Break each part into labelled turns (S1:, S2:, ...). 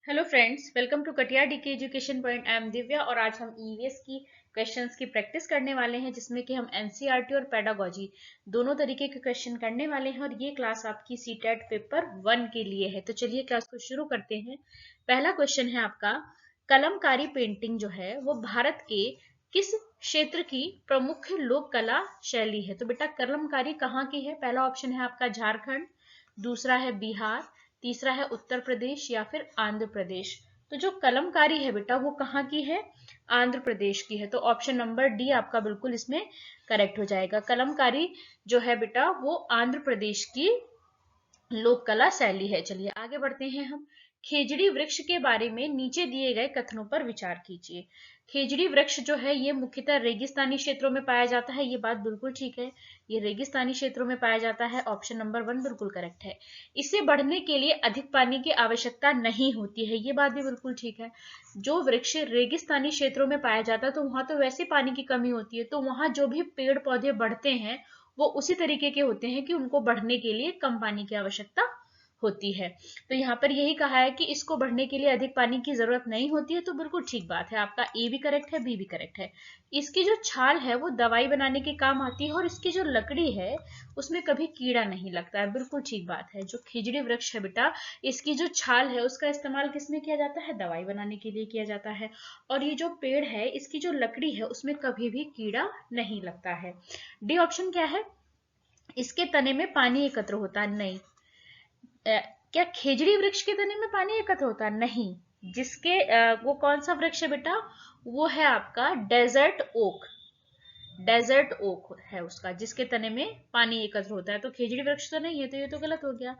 S1: Hello friends, welcome to Katiyar DK education point. I am Divya और आज हम ईवीएस की क्वेश्चंस की प्रैक्टिस करने वाले हैं, जिसमें कि हम एनसीईआरटी और पेडागोजी दोनों तरीके के क्वेश्चन करने वाले हैं। और ये क्लास आपकी सीटेट पेपर 1 के लिए है। तो चलिए क्लास को शुरू करते हैं। पहला क्वेश्चन है आपका, कलमकारी पेंटिंग जो है वो भारत के किस क्षेत्र की प्रमुख लोक कला शैली है? तो बेटा कलमकारी कहाँ की है? पहला ऑप्शन है आपका झारखंड, दूसरा है बिहार, तीसरा है उत्तर प्रदेश या फिर आंध्र प्रदेश। तो जो कलमकारी है बेटा वो कहाँ की है? आंध्र प्रदेश की है। तो ऑप्शन नंबर डी आपका बिल्कुल इसमें करेक्ट हो जाएगा। कलमकारी जो है बेटा वो आंध्र प्रदेश की लोक कला शैली है। चलिए आगे बढ़ते हैं हम। खेजड़ी वृक्ष के बारे में नीचे दिए गए कथनों पर विचार कीजिए। खेजड़ी वृक्ष जो है ये मुख्यतः रेगिस्तानी क्षेत्रों में पाया जाता है। ये बात बिल्कुल ठीक है, ये रेगिस्तानी क्षेत्रों में पाया जाता है। ऑप्शन नंबर 1 बिल्कुल करेक्ट है। इसे बढ़ने के लिए अधिक पानी की आवश्यकता नहीं होती है। ये बात भी बिल्कुल ठीक है। जो वृक्ष रेगिस्तानी क्षेत्रों में पाया जाता है तो वहां तो वैसे पानी की कमी होती है, तो वहां जो भी पेड़ पौधे बढ़ते हैं वो उसी तरीके के होते हैं कि उनको बढ़ने के लिए कम पानी की आवश्यकता होती है। तो यहाँ पर यही कहा है कि इसको बढ़ने के लिए अधिक पानी की जरूरत नहीं होती है। तो बिल्कुल ठीक बात है, आपका ए भी करेक्ट है, बी भी करेक्ट है। इसकी जो छाल है वो दवाई बनाने के काम आती है और इसकी जो लकड़ी है उसमें कभी कीड़ा नहीं लगता है। बिल्कुल ठीक बात है। जो खिजड़ी वृक्ष है बेटा, इसकी जो छाल है उसका इस्तेमाल किसमें किया जाता है? दवाई बनाने के लिए किया जाता है। और ये जो पेड़ है इसकी जो लकड़ी है उसमें कभी भी कीड़ा नहीं लगता है। डी ऑप्शन क्या है? इसके तने में पानी एकत्र होता है? नहीं। क्या खेजड़ी वृक्ष के तने में पानी एकत्र होता है? नहीं। जिसके वो कौन सा वृक्ष है बेटा? वो है आपका डेजर्ट ओक। डेजर्ट ओक है उसका, जिसके तने में पानी एकत्र होता है। तो खेजड़ी वृक्ष तो नहीं है, तो ये तो गलत हो गया।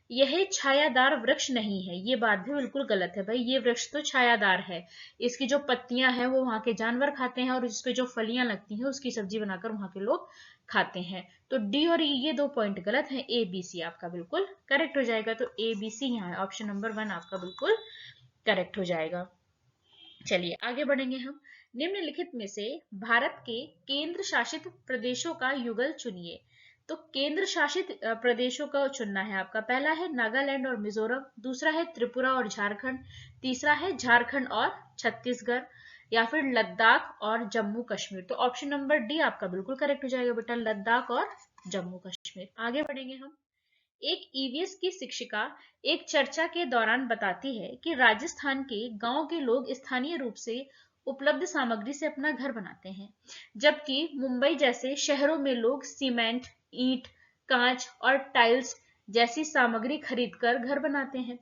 S1: यह छायादार वृक्ष नहीं है, ये बात भी बिल्कुल गलत है भाई। ये वृक्ष तो छायादार है। इसकी जो पत्तियां हैं वो वहां के जानवर खाते हैं और इसपे जो फलियां लगती हैं उसकी सब्जी बनाकर वहां के लोग खाते हैं। तो डी और ई ये दो पॉइंट गलत हैं। ए बी सी आपका बिल्कुल करेक्ट हो जाएगा। तो ए बी सी यहाँ है, ऑप्शन नंबर 1 आपका बिल्कुल करेक्ट हो जाएगा। चलिए आगे बढ़ेंगे हम। निम्नलिखित में से भारत के केंद्र शासित प्रदेशों का युगल चुनिए। तो केंद्र शासित प्रदेशों का चुनना है आपका। पहला है नागालैंड और मिजोरम, दूसरा है त्रिपुरा और झारखंड, तीसरा है झारखंड और छत्तीसगढ़, या फिर लद्दाख और जम्मू कश्मीर। तो ऑप्शन नंबर डी आपका बिल्कुल करेक्ट हो जाएगा बेटा, लद्दाख और जम्मू कश्मीर। आगे बढ़ेंगे हम। एक ईवीएस की शिक्षिका एक चर्चा के दौरान बताती है कि राजस्थान के गांव के लोग स्थानीय रूप से उपलब्ध सामग्री से अपना घर बनाते हैं, जबकि मुंबई जैसे शहरों में लोग सीमेंट, ईंट, कांच और टाइल्स जैसी सामग्री खरीदकर घर बनाते हैं।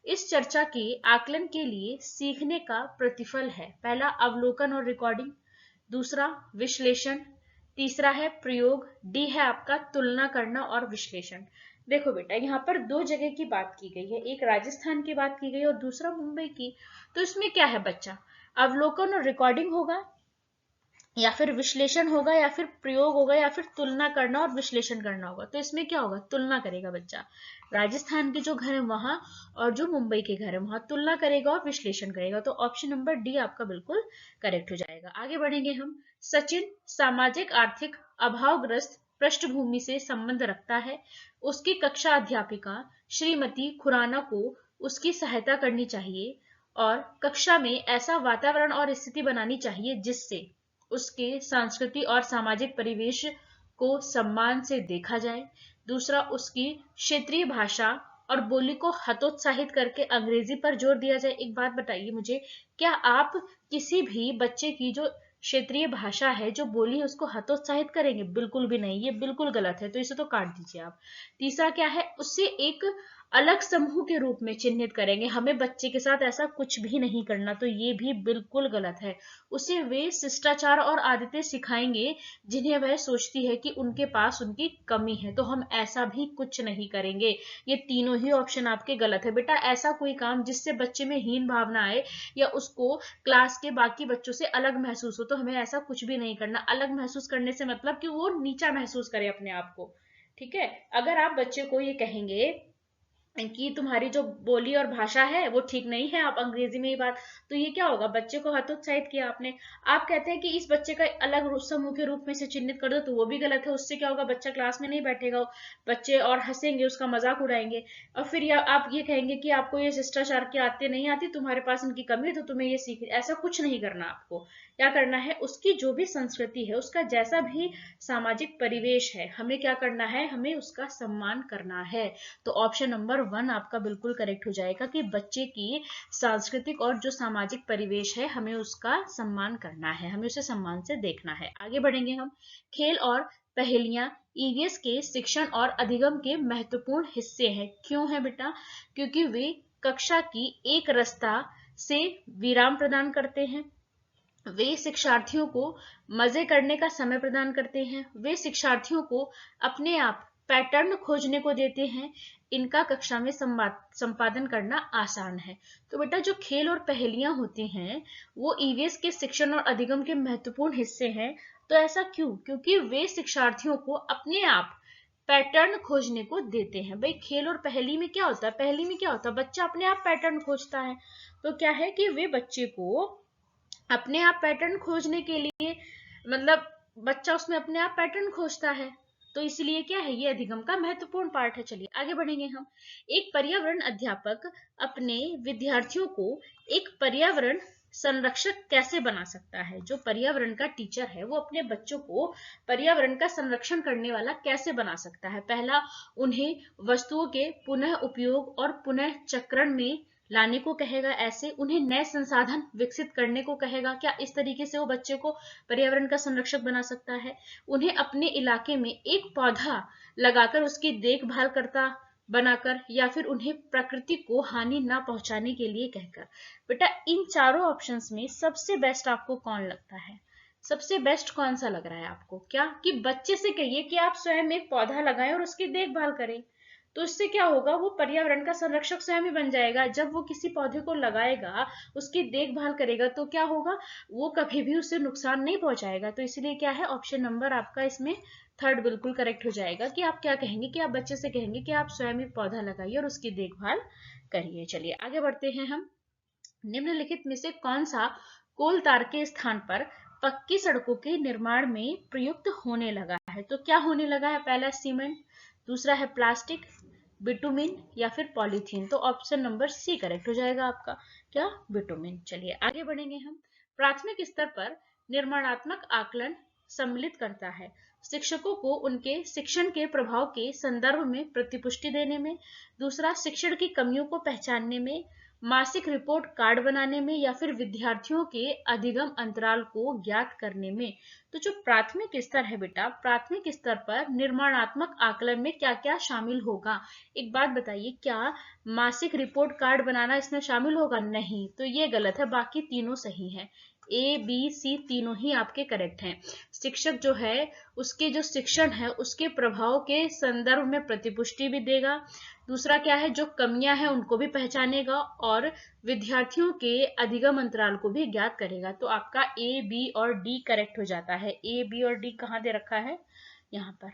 S1: इस चर्चा के आकलन के लिए सीखने का प्रतिफल है। पहला अवलोकन और रिकॉर्डिंग, दूसरा विश्लेषण, तीसरा है प्रयोग, डी है आपका तुलना करना और विश्लेषण। देखो बेटा यहाँ पर दो जगह की बात की गई है, एक राजस्थान की बात की गई और दूसरा मुंबई की। तो इसमें क्या है बच्चा? अवलोकन और रिकॉर्डिंग होगा, या फिर विश्लेषण होगा, या फिर प्रयोग होगा, या फिर तुलना करना और विश्लेषण करना होगा। तो इसमें क्या होगा? तुलना करेगा बच्चा। राजस्थान के जो घर है वहां और जो मुंबई के घर है वहां तुलना करेगा और विश्लेषण करेगा। तो ऑप्शन नंबर डी आपका बिल्कुल करेक्ट हो जाएगा। आगे बढ़ेंगे हम। सचिन सामाजिक आर्थिक अभावग्रस्त पृष्ठभूमि से संबंध रखता है। उसकी कक्षा अध्यापिका श्रीमती खुराना को उसकी सहायता करनी चाहिए और कक्षा में ऐसा वातावरण और स्थिति बनानी चाहिए जिससे उसके सांस्कृतिक और सामाजिक परिवेश को सम्मान से देखा जाए। दूसरा, उसकी क्षेत्रीय भाषा और बोली को हतोत्साहित करके अंग्रेजी पर जोर दिया जाए। एक बात बताइए मुझे, क्या आप किसी भी बच्चे की जो क्षेत्रीय भाषा है, जो बोली है, उसको हतोत्साहित करेंगे? बिल्कुल भी नहीं, ये बिल्कुल गलत है। तो इसे तो काट दीजिए आप। तीसरा क्या है? उससे एक अलग समूह के रूप में चिन्हित करेंगे। हमें बच्चे के साथ ऐसा कुछ भी नहीं करना, तो ये भी बिल्कुल गलत है। उसे वे शिष्टाचार और आदतें सिखाएंगे जिन्हें वह सोचती है कि उनके पास उनकी कमी है, तो हम ऐसा भी कुछ नहीं करेंगे। ये तीनों ही ऑप्शन आपके गलत है बेटा। ऐसा कोई काम जिससे बच्चे में हीन भावना आए या उसको क्लास के बाकी बच्चों से अलग महसूस हो, तो हमें ऐसा कुछ भी नहीं करना। अलग महसूस करने से मतलब कि वो नीचा महसूस करे अपने आप को। ठीक है? अगर आप बच्चे को ये कहेंगे कि तुम्हारी जो बोली और भाषा है वो ठीक नहीं है, आप अंग्रेजी में ही बात। तो ये क्या होगा, बच्चे को हतोत्साहित किया आपने। आप कहते हैं कि इस बच्चे का अलग समूह के रूप में से चिन्हित कर दो, तो वो भी गलत है। उससे क्या होगा, बच्चा क्लास में नहीं बैठेगा, बच्चे और हंसेंगे, उसका मजाक उड़ाएंगे। और फिर आप ये कहेंगे कि आपको ये शिष्टाचार के आते नहीं आती, तुम्हारे पास इनकी कमी है तो तुम्हें ये सीख। ऐसा कुछ नहीं करना आपको। क्या करना है, उसकी जो भी संस्कृति है, उसका जैसा भी सामाजिक परिवेश है, हमें क्या करना है, हमें उसका सम्मान करना है। तो ऑप्शन नंबर 1 आपका बिल्कुल करेक्ट हो जाएगा कि बच्चे की सांस्कृतिक और जो सामाजिक परिवेश है, हमें उसका सम्मान करना है, हमें उसे सम्मान से देखना है। आगे बढ़ेंगे हम। खेल और पहेलियां ईवीएस के शिक्षण और अधिगम के महत्वपूर्ण हिस्से हैं। क्यों है बेटा, क्योंकि वे कक्षा की एक रस्ता से विराम प्रदान करते हैं, वे शिक्षार्थियों को मजे करने का समय प्रदान करते हैं, वे शिक्षार्थियों को अपने आप पैटर्न खोजने को देते हैं, इनका कक्षा में संपादन करना आसान है। तो बेटा जो खेल और पहेलियां होती हैं वो ईवीएस के शिक्षण और अधिगम के महत्वपूर्ण हिस्से हैं। तो ऐसा क्यों, क्योंकि वे शिक्षार्थियों को अपने आप पैटर्न खोजने को देते हैं। भाई खेल और पहेली में क्या होता है, पहेली में क्या होता है, बच्चा अपने आप पैटर्न खोजता है। तो क्या है कि वे बच्चे को अपने आप पैटर्न खोजने के लिए, मतलब बच्चा उसमें अपने आप पैटर्न खोजता है, तो इसलिए क्या है, ये अधिगम का महत्वपूर्ण पार्ट है। चलिए आगे बढ़ेंगे हम। एक पर्यावरण अध्यापक अपने विद्यार्थियों को एक पर्यावरण संरक्षक कैसे बना सकता है। जो पर्यावरण का टीचर है वो अपने बच्चों को पर्यावरण का संरक्षण करने वाला कैसे बना सकता है। पहला, उन्हें वस्तुओं के पुनः उपयोग और पुनः चक्रण में लाने को कहेगा। ऐसे उन्हें नए संसाधन विकसित करने को कहेगा। क्या इस तरीके से वो बच्चे को पर्यावरण का संरक्षक बना सकता है। उन्हें अपने इलाके में एक पौधा लगाकर उसकी देखभाल करता बनाकर, या फिर उन्हें प्रकृति को हानि ना पहुंचाने के लिए कहकर। बेटा इन चारों ऑप्शंस में सबसे बेस्ट आपको कौन लगता है, सबसे बेस्ट कौन सा लग रहा है आपको। क्या कि बच्चे से कहिए कि आप स्वयं एक पौधा लगाएं और उसकी देखभाल करें। तो इससे क्या होगा, वो पर्यावरण का संरक्षक स्वयं ही बन जाएगा। जब वो किसी पौधे को लगाएगा, उसकी देखभाल करेगा, तो क्या होगा, वो कभी भी उसे नुकसान नहीं पहुंचाएगा। तो इसलिए क्या है, ऑप्शन नंबर आपका इसमें 3rd बिल्कुल करेक्ट हो जाएगा कि आप क्या कहेंगे, कि आप बच्चे से कहेंगे कि आप स्वयं एक पौधा लगाइए और उसकी देखभाल करिए। चलिए आगे बढ़ते हैं हम। निम्नलिखित में से कौन सा कोल तार के स्थान पर पक्की सड़कों के निर्माण में प्रयुक्त होने लगा है। तो क्या होने लगा है, पहला सीमेंट, दूसरा है प्लास्टिक, बिटुमिन या फिर पॉलीथीन। तो ऑप्शन नंबर सी करेक्ट हो जाएगा आपका, क्या, बिटुमिन। चलिए आगे बढ़ेंगे हम। प्राथमिक स्तर पर निर्माणात्मक आकलन सम्मिलित करता है शिक्षकों को उनके शिक्षण के प्रभाव के संदर्भ में प्रतिपुष्टि देने में, दूसरा शिक्षण की कमियों को पहचानने में, मासिक रिपोर्ट कार्ड बनाने में, या फिर विद्यार्थियों के अधिगम अंतराल को ज्ञात करने में। तो जो प्राथमिक स्तर है बेटा, प्राथमिक स्तर पर निर्माणात्मक आकलन में क्या क्या शामिल होगा। एक बात बताइए, क्या मासिक रिपोर्ट कार्ड बनाना इसमें शामिल होगा? नहीं, तो ये गलत है, बाकी तीनों सही है। ए बी सी तीनों ही आपके करेक्ट हैं। शिक्षक जो है उसके जो शिक्षण है उसके प्रभाव के संदर्भ में प्रतिपुष्टि भी देगा, दूसरा क्या है, जो कमियां हैं उनको भी पहचानेगा, और विद्यार्थियों के अधिगम अंतराल को भी ज्ञात करेगा। तो आपका ए बी और डी करेक्ट हो जाता है। ए बी और डी कहाँ दे रखा है, यहाँ पर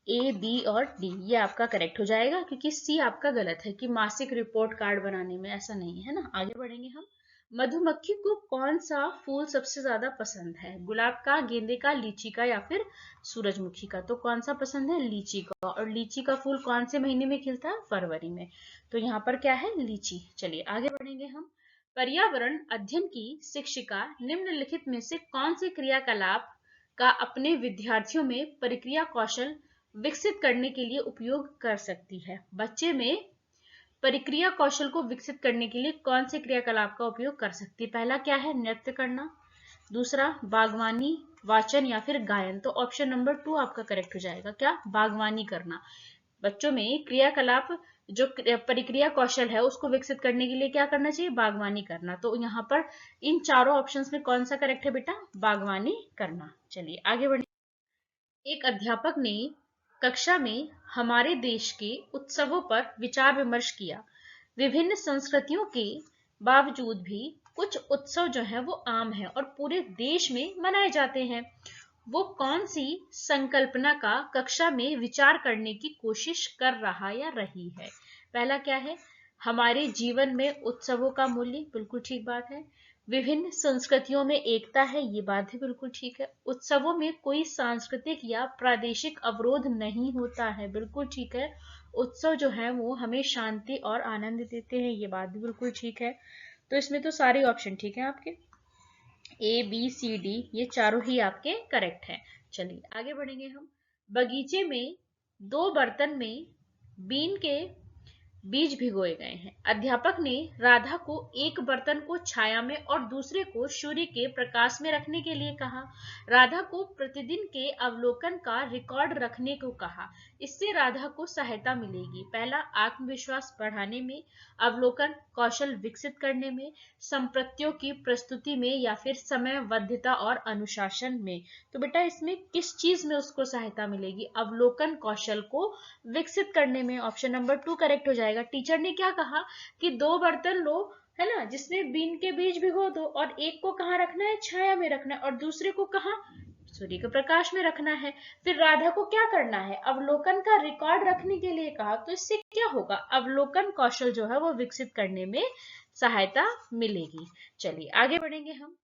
S1: ए बी और डी, ये आपका करेक्ट हो जाएगा, क्योंकि सी आपका गलत है कि मासिक रिपोर्ट कार्ड बनाने में, ऐसा नहीं है ना। आगे बढ़ेंगे हम। मधुमक्खी को कौन सा फूल सबसे ज्यादा पसंद है, गुलाब का, गेंदे का, लीची का या फिर सूरजमुखी का। तो कौन सा पसंद है, लीची का। और लीची का फूल कौन से महीने में खिलता है, फरवरी में। तो यहाँ पर क्या है, लीची। चलिए आगे बढ़ेंगे हम। पर्यावरण अध्ययन की शिक्षिका निम्नलिखित में से कौन से क्रियाकलाप का अपने विद्यार्थियों में प्रक्रिया कौशल विकसित करने के लिए उपयोग कर सकती है। बच्चे में प्रक्रिया कौशल को विकसित करने के लिए कौन से क्रियाकलाप का उपयोग कर सकती है। पहला क्या है, नृत्य करना, दूसरा बागवानी, वाचन या फिर गायन। तो ऑप्शन नंबर 2 आपका करेक्ट हो जाएगा, क्या, बागवानी करना। बच्चों में क्रियाकलाप जो प्रक्रिया कौशल है उसको विकसित करने के लिए क्या करना चाहिए, बागवानी करना। तो यहाँ पर इन चारों ऑप्शंस में कौन सा करेक्ट है बेटा, बागवानी करना। चलिए आगे बढ़े। एक अध्यापक ने कक्षा में हमारे देश के उत्सवों पर विचार विमर्श किया। विभिन्न संस्कृतियों के बावजूद भी कुछ उत्सव जो है वो आम है और पूरे देश में मनाए जाते हैं। वो कौन सी संकल्पना का कक्षा में विचार करने की कोशिश कर रहा या रही है। पहला क्या है, हमारे जीवन में उत्सवों का मूल्य, बिल्कुल ठीक बात है। विभिन्न संस्कृतियों में एकता है, ये बात भी बिल्कुल ठीक है। उत्सवों में कोई सांस्कृतिक या प्रादेशिक अवरोध नहीं होता है, बिल्कुल ठीक है। उत्सव जो है वो हमें शांति और आनंद देते हैं, ये बात भी बिल्कुल ठीक है। तो इसमें तो सारे ऑप्शन ठीक है आपके, ए बी सी डी ये चारों ही आपके करेक्ट हैं। चलिए आगे बढ़ेंगे हम। बगीचे में दो बर्तन में बीन के बीज भिगोए गए हैं। अध्यापक ने राधा को एक बर्तन को छाया में और दूसरे को सूर्य के प्रकाश में रखने के लिए कहा। राधा को प्रतिदिन के अवलोकन का रिकॉर्ड रखने को कहा। इससे राधा को सहायता मिलेगी। पहला, आत्मविश्वास बढ़ाने में, अवलोकन कौशल विकसित करने में, संप्रत्यों की प्रस्तुति में, या फिर समयबद्धता और अनुशासन में। तो बेटा इसमें किस चीज में उसको सहायता मिलेगी, अवलोकन कौशल को विकसित करने में। ऑप्शन नंबर 2 करेक्ट हो जाएगा। टीचर ने क्या कहा कि दो बर्तन लो, है ना, जिसमें बीन के बीज भिगो दो, और एक को कहाँ रखना है, छाया में रखना है, और दूसरे को कहाँ, सूर्य के प्रकाश में रखना है। फिर राधा को क्या करना है, अवलोकन का रिकॉर्ड रखने के लिए कहा। तो इससे क्या होगा, अवलोकन कौशल जो है वो विकसित करने में सहायता मिलेगी। चलिए आगे बढ़ेंगे हम।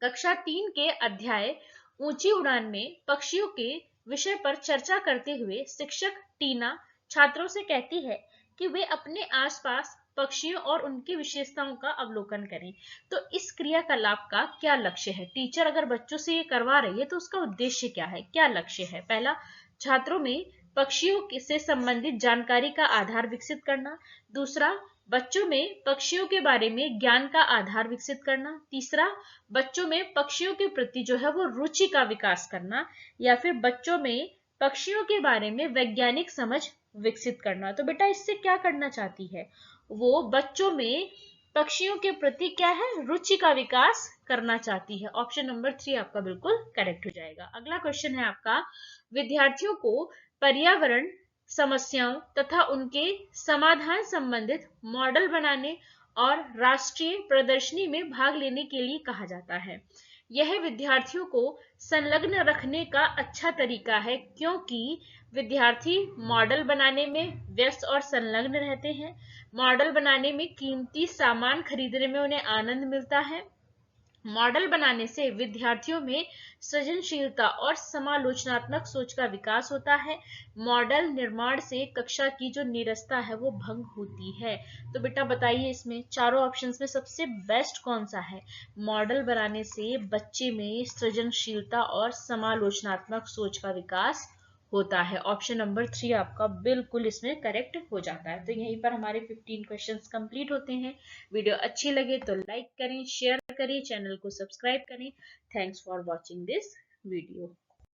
S1: कक्षा 3 के अध्याय ऊंची उड़ान में पक्षियों के विषय पर चर्चा करते हुए शिक्षक टीना छात्रों से कहती है कि वे अपने आसपास पक्षियों और उनकी विशेषताओं का अवलोकन करें। तो इस क्रियाकलाप का क्या लक्ष्य है, टीचर अगर बच्चों से ये करवा रही है तो उसका उद्देश्य क्या है, क्या लक्ष्य है। पहला, छात्रों में पक्षियों से संबंधित जानकारी का आधार विकसित करना। दूसरा, बच्चों में पक्षियों के बारे में ज्ञान का आधार विकसित करना। तीसरा, बच्चों में पक्षियों के प्रति जो है वो रुचि का विकास करना। या फिर बच्चों में पक्षियों के बारे में वैज्ञानिक समझ विकसित करना। तो बेटा इससे क्या करना चाहती है, वो बच्चों में पक्षियों के प्रति क्या है, रुचि का विकास करना चाहती है। ऑप्शन नंबर 3 आपका बिल्कुल करेक्ट हो जाएगा। अगला क्वेश्चन है आपका, विद्यार्थियों को पर्यावरण समस्याओं तथा उनके समाधान संबंधित मॉडल बनाने और राष्ट्रीय प्रदर्शनी में भाग लेने के लिए कहा जाता है। यह विद्यार्थियों को संलग्न रखने का अच्छा तरीका है, क्योंकि विद्यार्थी मॉडल बनाने में व्यस्त और संलग्न रहते हैं। मॉडल बनाने में कीमती सामान खरीदने में उन्हें आनंद मिलता है। मॉडल बनाने से विद्यार्थियों में सृजनशीलता और समालोचनात्मक सोच का विकास होता है। मॉडल निर्माण से कक्षा की जो नीरसता है वो भंग होती है। तो बेटा बताइए इसमें चारों ऑप्शंस में सबसे बेस्ट कौन सा है। मॉडल बनाने से बच्चे में सृजनशीलता और समालोचनात्मक सोच का विकास होता है। ऑप्शन नंबर 3 आपका बिल्कुल इसमें करेक्ट हो जाता है। तो यहीं पर हमारे 15 क्वेश्चंस कंप्लीट होते हैं। वीडियो अच्छी लगे तो लाइक करें, शेयर करें, चैनल को सब्सक्राइब करें। Thanks for watching this video.